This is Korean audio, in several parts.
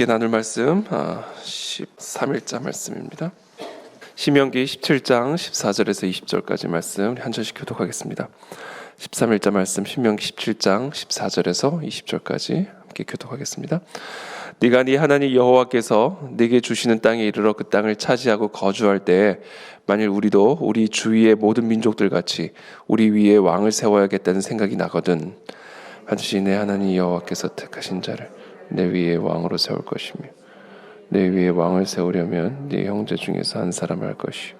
함께 나눌 말씀 13일자 말씀입니다. 신명기 17장 14절에서 20절까지 말씀 한 절씩 교독하겠습니다. 13일자 말씀 신명기 17장 14절에서 20절까지 함께 교독하겠습니다. 네가 네 하나님 여호와께서 네게 주시는 땅에 이르러 그 땅을 차지하고 거주할 때에 만일 우리도 우리 주위의 모든 민족들 같이 우리 위에 왕을 세워야겠다는 생각이 나거든 반드시 내 하나님 여호와께서 택하신 자를 내 위에 왕으로 세울 것이며 내 위에 왕을 세우려면 네 형제 중에서 한 사람을 할 것이요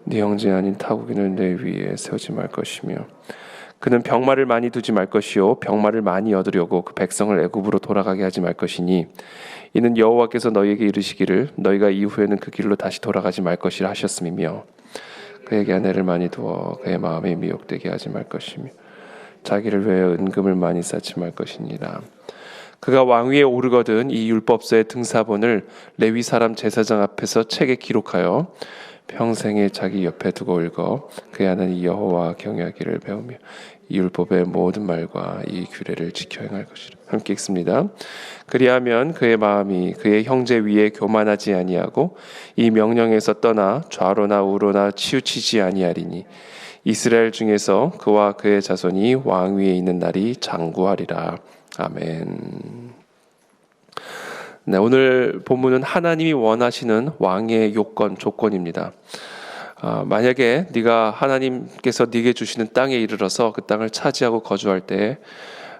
네 형제 아닌 타국인을 내 위에 세우지 말 것이며 그는 병마를 많이 두지 말 것이요 병마를 많이 얻으려고 그 백성을 애굽으로 돌아가게 하지 말 것이니 이는 여호와께서 너희에게 이르시기를 너희가 이후에는 그 길로 다시 돌아가지 말 것이라 하셨음이며 그에게 아내를 많이 두어 그의 마음에 미혹되게 하지 말 것이며 자기를 위하여 은금을 많이 쌓지 말 것이니라. 그가 왕위에 오르거든 이 율법서의 등사본을 레위 사람 제사장 앞에서 책에 기록하여 평생에 자기 옆에 두고 읽어 그의 하나님 여호와 경외하기를 배우며 이 율법의 모든 말과 이 규례를 지켜 행할 것이라. 함께 읽습니다. 그리하면 그의 마음이 그의 형제 위에 교만하지 아니하고 이 명령에서 떠나 좌로나 우로나 치우치지 아니하리니 이스라엘 중에서 그와 그의 자손이 왕위에 있는 날이 장구하리라. 아멘. 네, 오늘 본문은 하나님이 원하시는 왕의 조건입니다. 만약에 네가 하나님께서 네게 주시는 땅에 이르러서 그 땅을 차지하고 거주할 때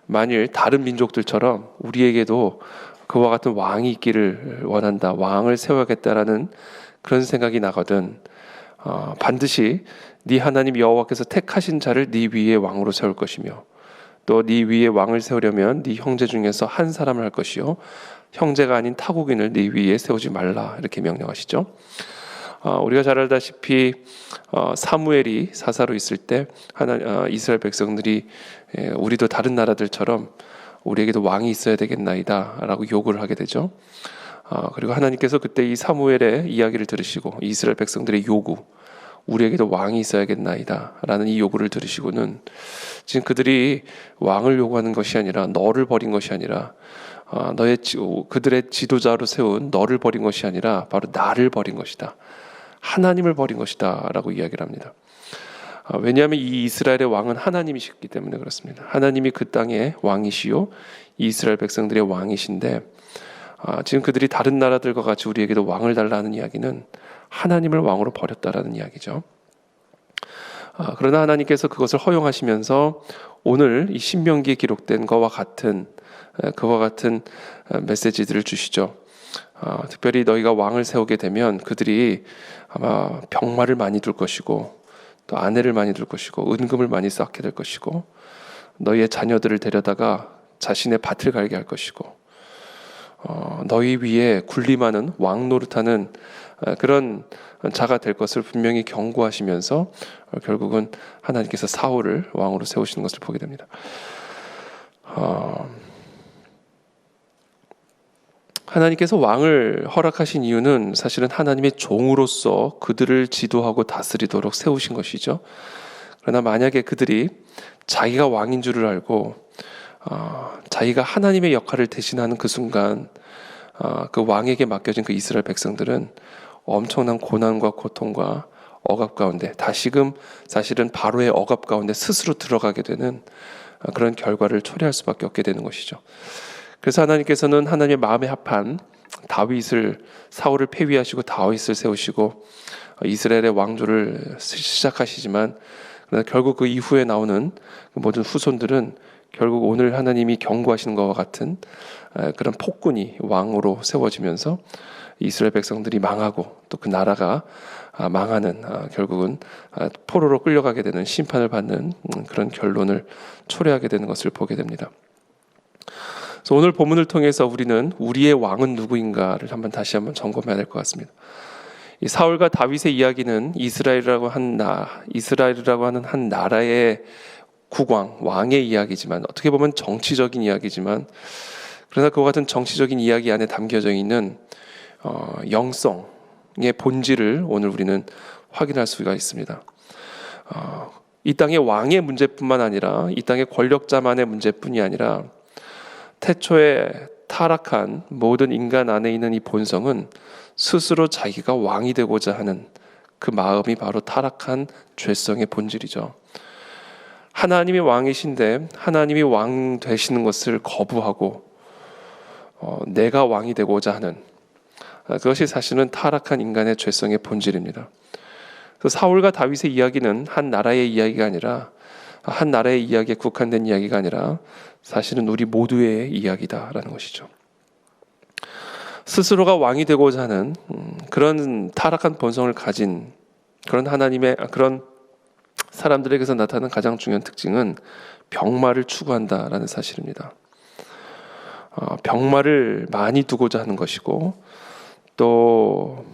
만일 다른 민족들처럼 우리에게도 그와 같은 왕이 있기를 원한다, 왕을 세워야겠다라는 그런 생각이 나거든 반드시 네 하나님 여호와께서 택하신 자를 네 위에 왕으로 세울 것이며 또 네 위에 왕을 세우려면 네 형제 중에서 한 사람을 할 것이요 형제가 아닌 타국인을 네 위에 세우지 말라 이렇게 명령하시죠. 우리가 잘 알다시피 사무엘이 사사로 있을 때 이스라엘 백성들이 우리도 다른 나라들처럼 우리에게도 왕이 있어야 되겠나이다 라고 요구를 하게 되죠. 그리고 하나님께서 그때 이 사무엘의 이야기를 들으시고 이스라엘 백성들의 요구 우리에게도 왕이 있어야겠나이다 라는 이 요구를 들으시고는 지금 그들이 왕을 요구하는 것이 아니라 너를 버린 것이 아니라 그들의 지도자로 세운 너를 버린 것이 아니라 바로 나를 버린 것이다. 하나님을 버린 것이다 라고 이야기를 합니다. 왜냐하면 이 이스라엘의 왕은 하나님이시기 때문에 그렇습니다. 하나님이 그 땅의 왕이시요 이스라엘 백성들의 왕이신데 지금 그들이 다른 나라들과 같이 우리에게도 왕을 달라는 이야기는 하나님을 왕으로 버렸다라는 이야기죠. 그러나 하나님께서 그것을 허용하시면서 오늘 이 신명기에 기록된 그와 같은 메시지들을 주시죠. 특별히 너희가 왕을 세우게 되면 그들이 아마 병마를 많이 둘 것이고 또 아내를 많이 둘 것이고 은금을 많이 쌓게 될 것이고 너희의 자녀들을 데려다가 자신의 밭을 갈게 할 것이고 너희 위에 군림하는 왕 노릇하는 그런 자가 될 것을 분명히 경고하시면서 결국은 하나님께서 사울을 왕으로 세우시는 것을 보게 됩니다. 하나님께서 왕을 허락하신 이유는 사실은 하나님의 종으로서 그들을 지도하고 다스리도록 세우신 것이죠. 그러나 만약에 그들이 자기가 왕인 줄을 알고 자기가 하나님의 역할을 대신하는 그 순간 그 왕에게 맡겨진 그 이스라엘 백성들은 엄청난 고난과 고통과 억압 가운데 다시금 사실은 바로의 억압 가운데 스스로 들어가게 되는 그런 결과를 초래할 수밖에 없게 되는 것이죠. 그래서 하나님께서는 하나님의 마음에 합한 사울을 폐위하시고 다윗을 세우시고 이스라엘의 왕조를 시작하시지만 그러나 결국 그 이후에 나오는 모든 후손들은 결국 오늘 하나님이 경고하시는 것과 같은 그런 폭군이 왕으로 세워지면서 이스라엘 백성들이 망하고 또 그 나라가 망하는 결국은 포로로 끌려가게 되는 심판을 받는 그런 결론을 초래하게 되는 것을 보게 됩니다. 그래서 오늘 본문을 통해서 우리는 우리의 왕은 누구인가를 다시 한번 점검해야 될 것 같습니다. 이 사울과 다윗의 이야기는 이스라엘이라고 하는 한 나라의 국왕, 왕의 이야기지만 어떻게 보면 정치적인 이야기지만 그러나 그와 같은 정치적인 이야기 안에 담겨져 있는 영성의 본질을 오늘 우리는 확인할 수가 있습니다. 이 땅의 왕의 문제뿐만 아니라 이 땅의 권력자만의 문제뿐이 아니라 태초에 타락한 모든 인간 안에 있는 이 본성은 스스로 자기가 왕이 되고자 하는 그 마음이 바로 타락한 죄성의 본질이죠. 하나님이 왕이신데 하나님이 왕 되시는 것을 거부하고 내가 왕이 되고자 하는 그것이 사실은 타락한 인간의 죄성의 본질입니다. 사울과 다윗의 이야기는 한 나라의 이야기가 아니라 한 나라의 이야기에 국한된 이야기가 아니라 사실은 우리 모두의 이야기다라는 것이죠. 스스로가 왕이 되고자 하는 그런 타락한 본성을 가진 그런 사람들에게서 나타나는 가장 중요한 특징은 병마를 추구한다라는 사실입니다. 병마를 많이 두고자 하는 것이고 또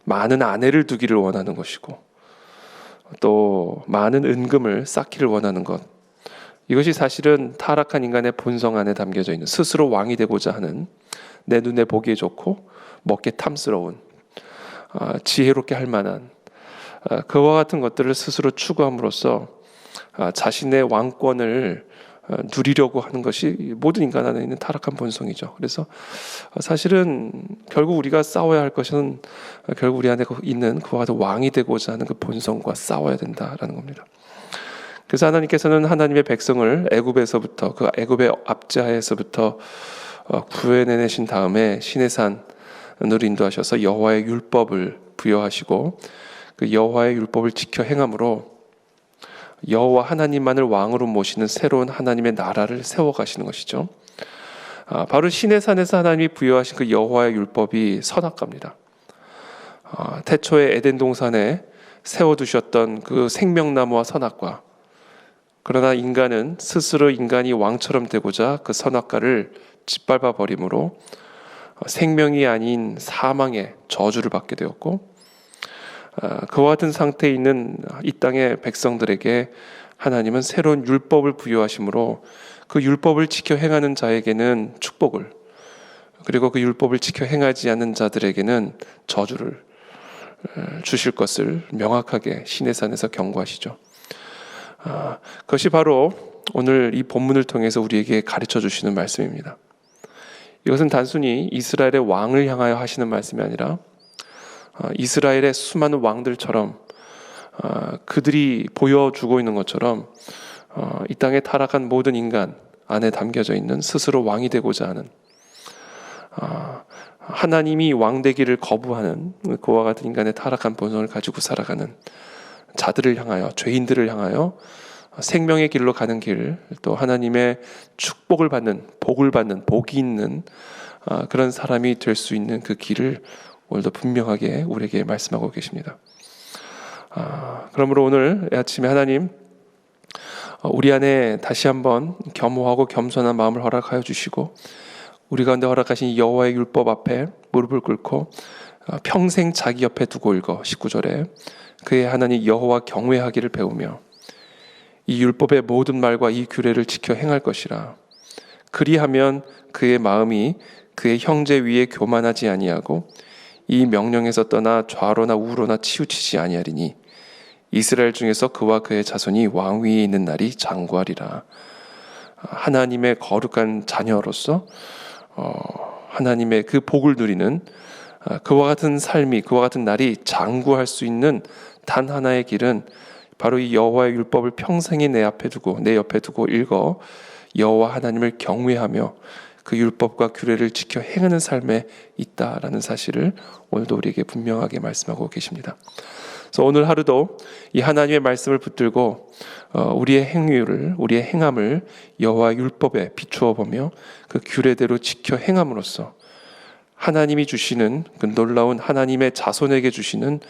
많은 아내를 두기를 원하는 것이고 또 많은 은금을 쌓기를 원하는 것, 이것이 사실은 타락한 인간의 본성 안에 담겨져 있는 스스로 왕이 되고자 하는, 내 눈에 보기에 좋고 먹기에 탐스러운, 지혜롭게 할 만한 그와 같은 것들을 스스로 추구함으로써 자신의 왕권을 누리려고 하는 것이 모든 인간 안에 있는 타락한 본성이죠. 그래서 사실은 결국 우리가 싸워야 할 것은 결국 우리 안에 있는 그와 같은 왕이 되고자 하는 그 본성과 싸워야 된다라는 겁니다. 그래서 하나님께서는 하나님의 백성을 애굽에서부터, 그 애굽의 압제하에서부터 구해내신 다음에 시내산으로 인도하셔서 여호와의 율법을 부여하시고 그 여호와의 율법을 지켜 행함으로 여호와 하나님만을 왕으로 모시는 새로운 하나님의 나라를 세워가시는 것이죠. 바로 시내산에서 하나님이 부여하신 그 여호와의 율법이 선악과입니다. 태초에 에덴 동산에 세워두셨던 그 생명나무와 선악과, 그러나 인간은 스스로 인간이 왕처럼 되고자 그 선악과를 짓밟아 버림으로 생명이 아닌 사망의 저주를 받게 되었고, 그와 같은 상태에 있는 이 땅의 백성들에게 하나님은 새로운 율법을 부여하심으로 그 율법을 지켜 행하는 자에게는 축복을, 그리고 그 율법을 지켜 행하지 않는 자들에게는 저주를 주실 것을 명확하게 시내산에서 경고하시죠. 그것이 바로 오늘 이 본문을 통해서 우리에게 가르쳐 주시는 말씀입니다. 이것은 단순히 이스라엘의 왕을 향하여 하시는 말씀이 아니라 이스라엘의 수많은 왕들처럼 그들이 보여주고 있는 것처럼 이 땅에 타락한 모든 인간 안에 담겨져 있는 스스로 왕이 되고자 하는, 하나님이 왕 되기를 거부하는 그와 같은 인간의 타락한 본성을 가지고 살아가는 자들을 향하여, 죄인들을 향하여 생명의 길로 가는 길, 또 하나님의 축복을 받는, 복을 받는, 복이 있는 그런 사람이 될 수 있는 그 길을 오늘도 분명하게 우리에게 말씀하고 계십니다. 그러므로 오늘 아침에 하나님 우리 안에 다시 한번 겸허하고 겸손한 마음을 허락하여 주시고 우리 가운데 허락하신 여호와의 율법 앞에 무릎을 꿇고 평생 자기 옆에 두고 읽어 19절에 그의 하나님 여호와 경외하기를 배우며 이 율법의 모든 말과 이 규례를 지켜 행할 것이라. 그리하면 그의 마음이 그의 형제 위에 교만하지 아니하고 이 명령에서 떠나 좌로나 우로나 치우치지 아니하리니 이스라엘 중에서 그와 그의 자손이 왕위에 있는 날이 장구하리라. 하나님의 거룩한 자녀로서 하나님의 그 복을 누리는 그와 같은 삶이, 그와 같은 날이 장구할 수 있는 단 하나의 길은 바로 이 여호와의 율법을 평생에 내 옆에 두고 읽어 여호와 하나님을 경외하며 그 율법과 규례를 지켜 행하는 삶에 있다라는 사실을 오늘도 우리에게 분명하게 말씀하고 계십니다. 그래서 오늘 하루도 이 하나님의 말씀을 붙들고 우리의 행위를, 우리의 행함을 여호와 율법에 비추어 보며 그 규례대로 지켜 행함으로써 하나님이 주시는 그 놀라운 하나님의 자손에게 주시는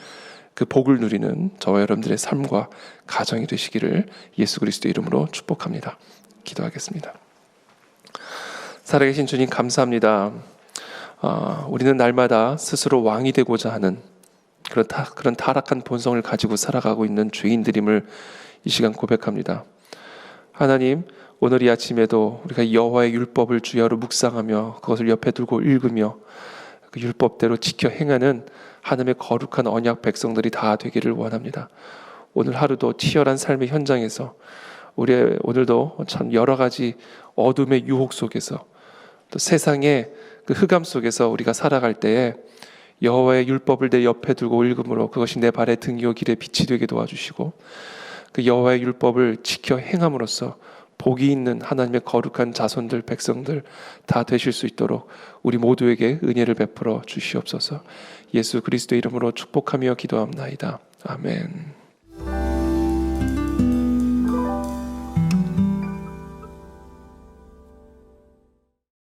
그 복을 누리는 저와 여러분들의 삶과 가정이 되시기를 예수 그리스도의 이름으로 축복합니다. 기도하겠습니다. 살아계신 주님 감사합니다. 우리는 날마다 스스로 왕이 되고자 하는 그런 타락한 본성을 가지고 살아가고 있는 죄인들임을 이 시간 고백합니다. 하나님, 오늘 이 아침에도 우리가 여호와의 율법을 주야로 묵상하며 그것을 옆에 두고 읽으며 그 율법대로 지켜 행하는 하나님의 거룩한 언약 백성들이 다 되기를 원합니다. 오늘 하루도 치열한 삶의 현장에서 오늘도 참 여러 가지 어둠의 유혹 속에서 또 세상의 그 흑암 속에서 우리가 살아갈 때에 여호와의 율법을 내 옆에 두고 읽음으로 그것이 내 발의 등이요 길에 빛이 되게 도와주시고, 그 여호와의 율법을 지켜 행함으로써 복이 있는 하나님의 거룩한 자손들, 백성들 다 되실 수 있도록 우리 모두에게 은혜를 베풀어 주시옵소서. 예수 그리스도의 이름으로 축복하며 기도합나이다. 아멘.